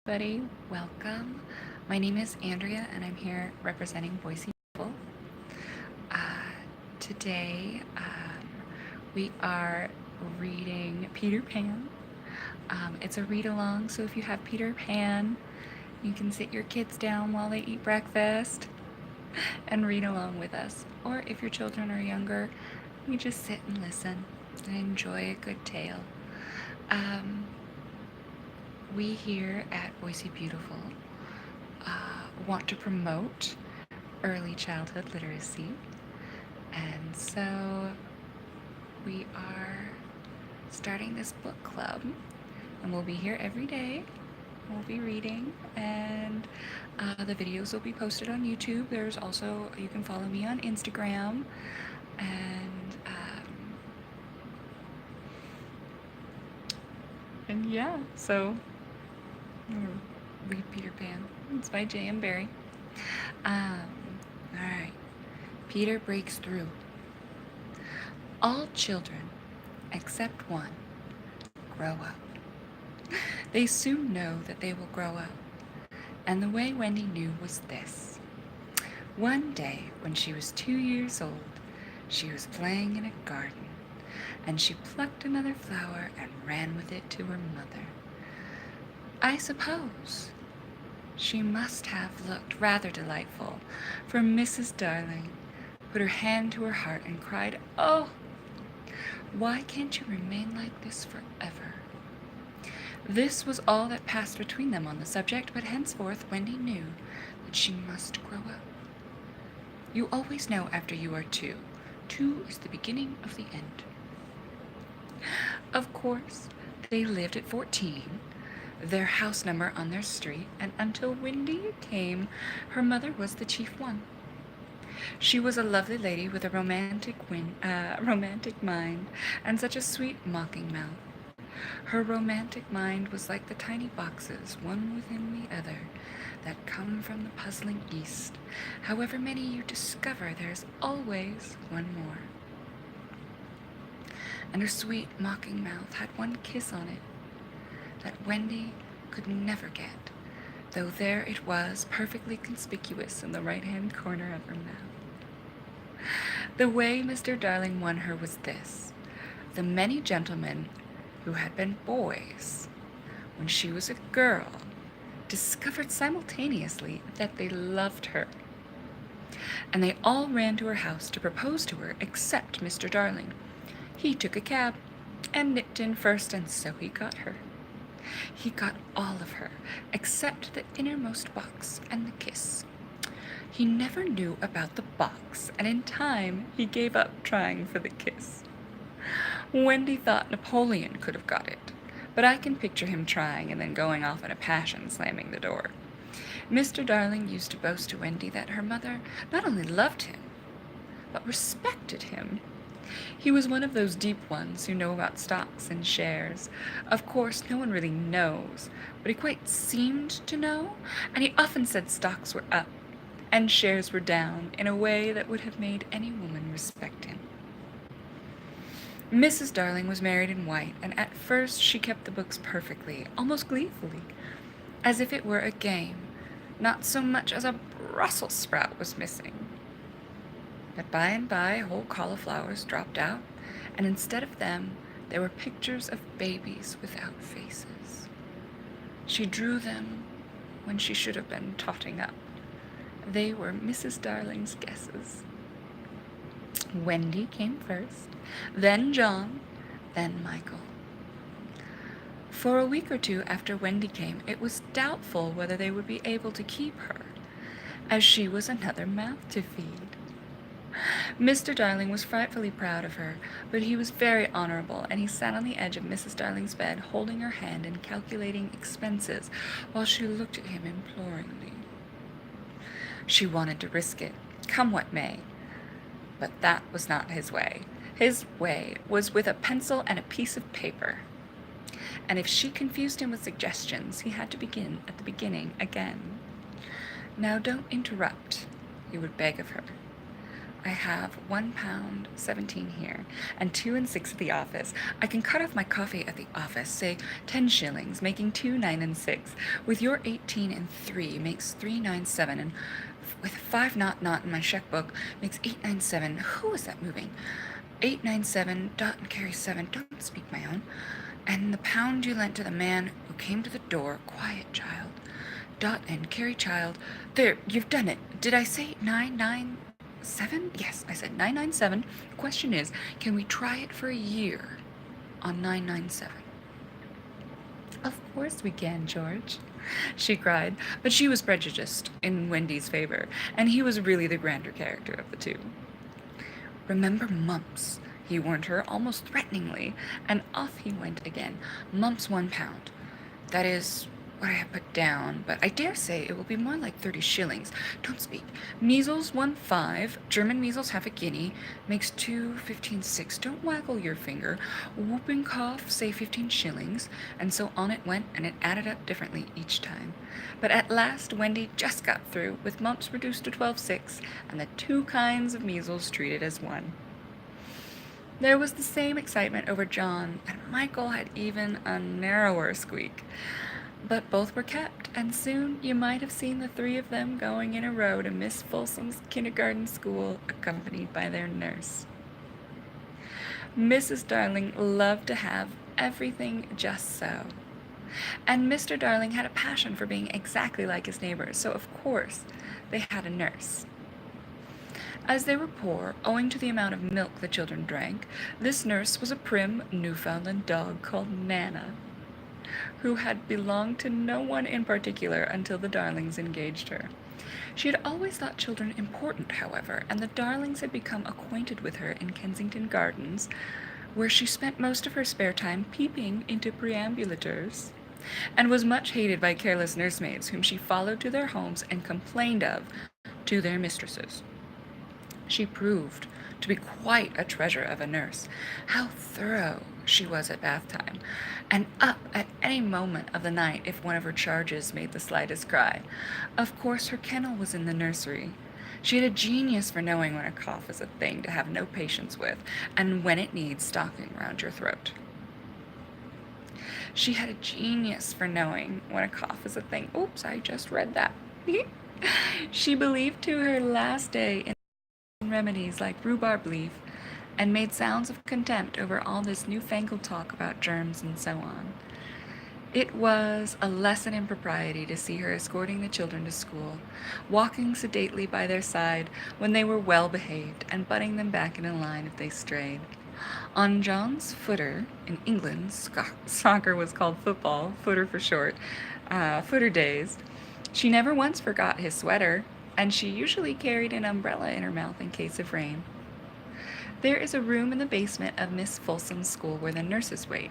Everybody, welcome. My name is Andrea and I'm here representing Boise. Uh, Today we are reading Peter Pan. It's a read along, so if you have Peter Pan, you can sit your kids down while they eat breakfast and read along with us. Or if your children are younger, you just sit and listen and enjoy a good tale. We here at Boise Beautiful want to promote early childhood literacy, and so we are starting this book club, and we'll be here every day. We'll be reading, and the videos will be posted on YouTube. There's also, you can follow me on Instagram, and yeah, so I'm gonna read Peter Pan. It's by J.M. Barrie. Alright. Peter breaks through. All children, except one, grow up. They soon know that they will grow up. And the way Wendy knew was this. One day, when she was 2 years old, she was playing in a garden, and she plucked another flower and ran with it to her mother. I suppose she must have looked rather delightful, for Mrs. Darling put her hand to her heart and cried, "Oh, why can't you remain like this forever?" This was all that passed between them on the subject, but henceforth Wendy knew that she must grow up. You always know after you are 2. 2 is the beginning of the end. Of course, they lived at 14, their house number on their street, and until Wendy came, her mother was the chief one. She was a lovely lady with a romantic mind and such a sweet mocking mouth. Her romantic mind was like the tiny boxes, one within the other, that come from the puzzling East. However many you discover, there's always one more. And her sweet mocking mouth had one kiss on it that Wendy could never get, though there it was, perfectly conspicuous in the right-hand corner of her mouth. The way Mr. Darling won her was this. The many gentlemen who had been boys when she was a girl discovered simultaneously that they loved her, and they all ran to her house to propose to her, except Mr. Darling. He took a cab and nipped in first, and so he got her. He got all of her, except the innermost box and the kiss. He never knew about the box, and in time he gave up trying for the kiss. Wendy thought Napoleon could have got it, but I can picture him trying and then going off in a passion, slamming the door. Mr. Darling used to boast to Wendy that her mother not only loved him, but respected him. He was one of those deep ones who know about stocks and shares. Of course, no one really knows, but he quite seemed to know, and he often said stocks were up and shares were down in a way that would have made any woman respect him. Mrs. Darling was married in white, and at first she kept the books perfectly, almost gleefully, as if it were a game. Not so much as a Brussels sprout was missing. But by and by whole cauliflowers dropped out, and instead of them there were pictures of babies without faces. She drew them when she should have been totting up. They were Mrs. Darling's guesses. Wendy came first, then John, then Michael. For a week or two after Wendy came, it was doubtful whether they would be able to keep her, as she was another mouth to feed. Mr. Darling was frightfully proud of her, but he was very honorable, and he sat on the edge of Mrs. Darling's bed, holding her hand and calculating expenses, while she looked at him imploringly. She wanted to risk it, come what may, but that was not his way. His way was with a pencil and a piece of paper, and if she confused him with suggestions, he had to begin at the beginning again. "Now don't interrupt," he would beg of her. I have 1 pound 17 here, and 2 and 6 at the office. I can cut off my coffee at the office, say 10 shillings, making 2, 9, and 6. With your 18 and 3 makes 397, and with 5 not in my checkbook makes 897. Who is that moving? 897, dot and carry 7, don't speak my own. And the pound you lent to the man who came to the door, quiet child. Dot and carry child. There, you've done it. Did I say 997? Yes, I said 997. The question is, can we try it for a year on 997? Of course we can, George, she cried, but she was prejudiced in Wendy's favor, and he was really the grander character of the two. Remember Mumps, he warned her almost threateningly, and off he went again. Mumps 1 pound. That is what I have put down, but I dare say it will be more like 30 shillings. Don't speak. Measles 1.5, German measles half a guinea, makes 2, 15, 6. Don't waggle your finger. Whooping cough, say 15 shillings, and so on it went, and it added up differently each time. But at last Wendy just got through, with mumps reduced to 12.6, and the 2 kinds of measles treated as one. There was the same excitement over John, and Michael had even a narrower squeak. But both were kept, and soon you might have seen the 3 of them going in a row to Miss Folsom's kindergarten school, accompanied by their nurse. Mrs. Darling loved to have everything just so. And Mr. Darling had a passion for being exactly like his neighbors, so of course they had a nurse. As they were poor, owing to the amount of milk the children drank, this nurse was a prim Newfoundland dog called Nana, who had belonged to no one in particular until the Darlings engaged her. She had always thought children important, however, and the Darlings had become acquainted with her in Kensington Gardens, where she spent most of her spare time peeping into perambulators, and was much hated by careless nursemaids whom she followed to their homes and complained of to their mistresses. She proved to be quite a treasure of a nurse. How thorough she was at bath time, and up at any moment of the night if one of her charges made the slightest cry. Of course, her kennel was in the nursery. She had a genius for knowing when a cough is a thing to have no patience with, and when it needs stocking round your throat. She had a genius for knowing when a cough is a thing. Oops, I just read that. She believed to her last day in remedies like rhubarb leaf, and made sounds of contempt over all this newfangled talk about germs and so on. It was a lesson in propriety to see her escorting the children to school, walking sedately by their side when they were well behaved, and butting them back in a line if they strayed. On John's footer, in England, soccer was called football, footer for short, footer days, she never once forgot his sweater, and she usually carried an umbrella in her mouth in case of rain. There is a room in the basement of Miss Folsom's school where the nurses wait.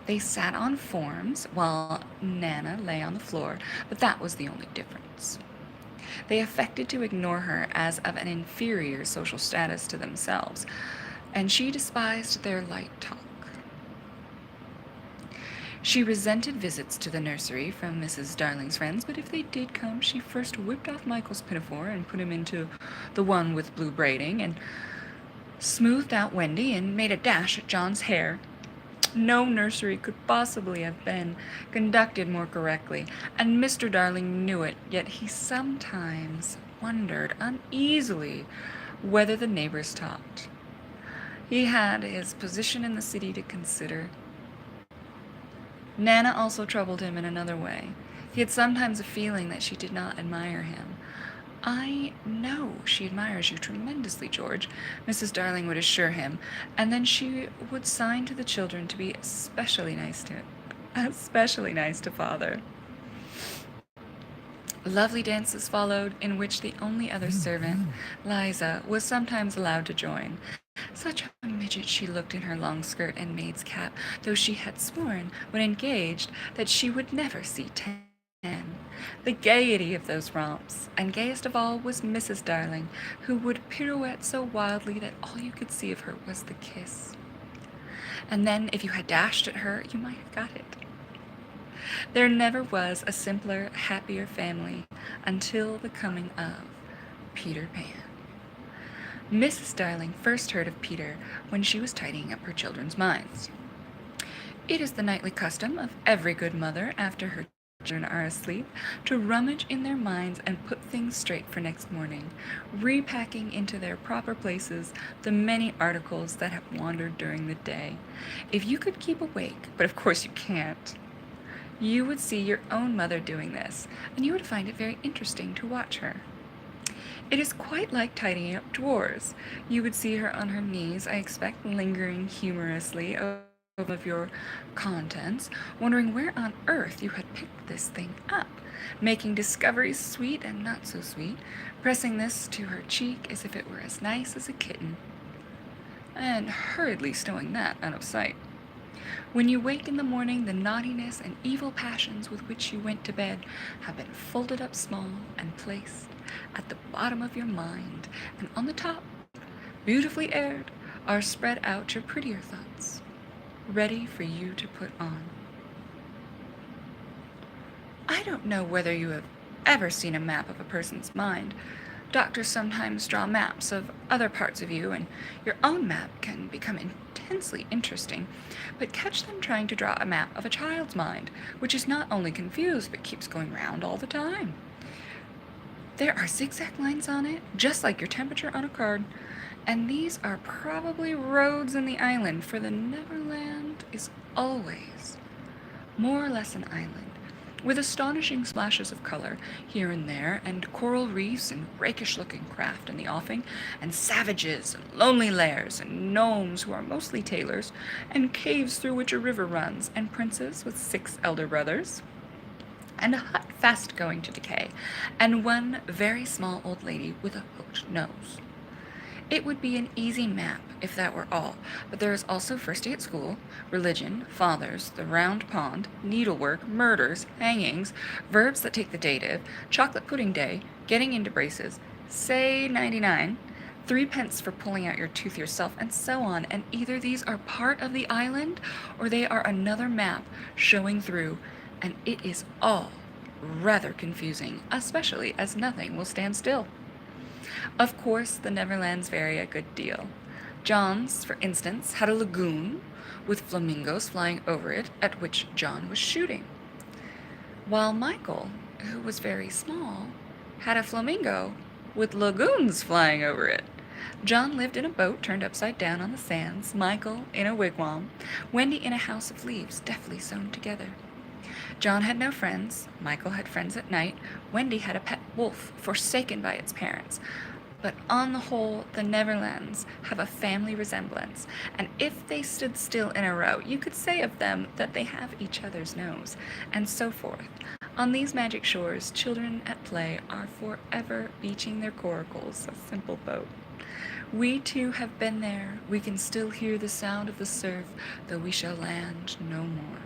They sat on forms while Nana lay on the floor, but that was the only difference. They affected to ignore her as of an inferior social status to themselves, and she despised their light talk. She resented visits to the nursery from Mrs. Darling's friends, but if they did come, she first whipped off Michael's pinafore and put him into the one with blue braiding, and smoothed out Wendy and made a dash at John's hair. No nursery could possibly have been conducted more correctly, and Mr. Darling knew it, yet he sometimes wondered uneasily whether the neighbors talked. He had his position in the city to consider. Nana also troubled him in another way. He had sometimes a feeling that she did not admire him. I know she admires you tremendously, George, Mrs. Darling would assure him, and then she would sign to the children to be especially nice to father. Lovely dances followed, in which the only other servant, Liza, was sometimes allowed to join. Such a midget she looked in her long skirt and maid's cap, though she had sworn, when engaged, that she would never see 10. The gaiety of those romps, and gayest of all was Mrs. Darling, who would pirouette so wildly that all you could see of her was the kiss. And then, if you had dashed at her, you might have got it. There never was a simpler, happier family until the coming of Peter Pan. Mrs. Darling first heard of Peter when she was tidying up her children's minds. It is the nightly custom of every good mother, after her children are asleep, to rummage in their minds and put things straight for next morning, repacking into their proper places the many articles that have wandered during the day. If you could keep awake, but of course you can't, you would see your own mother doing this, and you would find it very interesting to watch her. It is quite like tidying up drawers. You would see her on her knees, I expect, lingering humorously over of your contents, wondering where on earth you had picked this thing up, making discoveries sweet and not so sweet, pressing this to her cheek as if it were as nice as a kitten, and hurriedly stowing that out of sight. When you wake in the morning, the naughtiness and evil passions with which you went to bed have been folded up small and placed at the bottom of your mind, and on the top, beautifully aired, are spread out your prettier thoughts, ready for you to put on. I don't know whether you have ever seen a map of a person's mind. Doctors sometimes draw maps of other parts of you, and your own map can become intensely interesting, but catch them trying to draw a map of a child's mind, which is not only confused, but keeps going round all the time. There are zigzag lines on it, just like your temperature on a card, and these are probably roads in the island, for the Neverland is always more or less an island, with astonishing splashes of color here and there, and coral reefs and rakish-looking craft in the offing, and savages and lonely lairs, and gnomes who are mostly tailors, and caves through which a river runs, and princes with 6 elder brothers, and a hut fast going to decay, and one very small old lady with a hooked nose. It would be an easy map if that were all, but there is also first day at school, religion, fathers, the round pond, needlework, murders, hangings, verbs that take the dative, chocolate pudding day, getting into braces, say 99, 3 pence for pulling out your tooth yourself, and so on, and either these are part of the island or they are another map showing through, and it is all rather confusing, especially as nothing will stand still. Of course, the Neverlands vary a good deal. John's, for instance, had a lagoon with flamingos flying over it, at which John was shooting, while Michael, who was very small, had a flamingo with lagoons flying over it. John lived in a boat turned upside down on the sands, Michael in a wigwam, Wendy in a house of leaves deftly sewn together. John had no friends, Michael had friends at night, Wendy had a pet wolf forsaken by its parents. But on the whole, the Neverlands have a family resemblance, and if they stood still in a row, you could say of them that they have each other's nose, and so forth. On these magic shores, children at play are forever beaching their coracles, a simple boat. We too have been there, we can still hear the sound of the surf, though we shall land no more.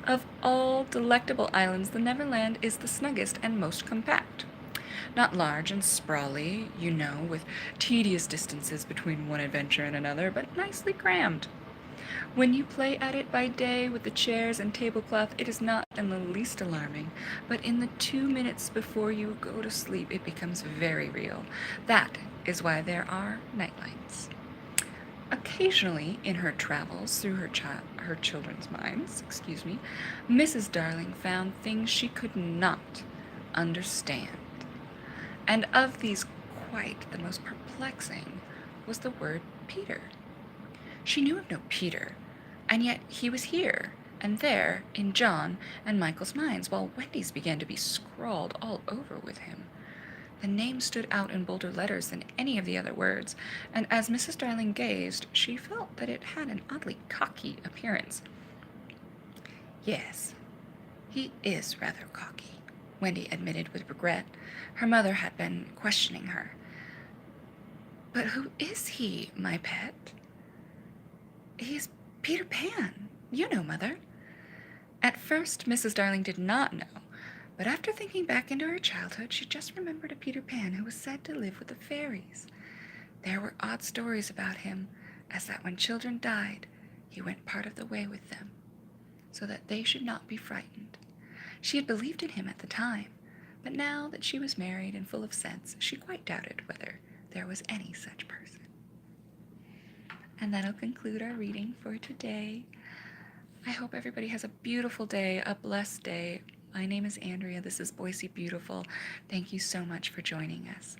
Of all delectable islands, the Neverland is the snuggest and most compact. Not large and sprawly, you know, with tedious distances between one adventure and another, but nicely crammed. When you play at it by day with the chairs and tablecloth, it is not in the least alarming, but in the 2 minutes before you go to sleep, it becomes very real. That is why there are nightlights. Occasionally, in her travels through her children's minds, Mrs. Darling found things she could not understand. And of these, quite the most perplexing was the word Peter. She knew of no Peter, and yet he was here and there in John and Michael's minds, while Wendy's began to be scrawled all over with him. The name stood out in bolder letters than any of the other words, and as Mrs. Darling gazed, she felt that it had an oddly cocky appearance. Yes, he is rather cocky, Wendy admitted with regret. Her mother had been questioning her. But who is he, my pet? He is Peter Pan. You know, Mother. At first, Mrs. Darling did not know, but after thinking back into her childhood, she just remembered a Peter Pan who was said to live with the fairies. There were odd stories about him, as that when children died, he went part of the way with them, so that they should not be frightened. She had believed in him at the time, but now that she was married and full of sense, she quite doubted whether there was any such person. And that'll conclude our reading for today. I hope everybody has a beautiful day, a blessed day. My name is Andrea. This is Boise Beautiful. Thank you so much for joining us.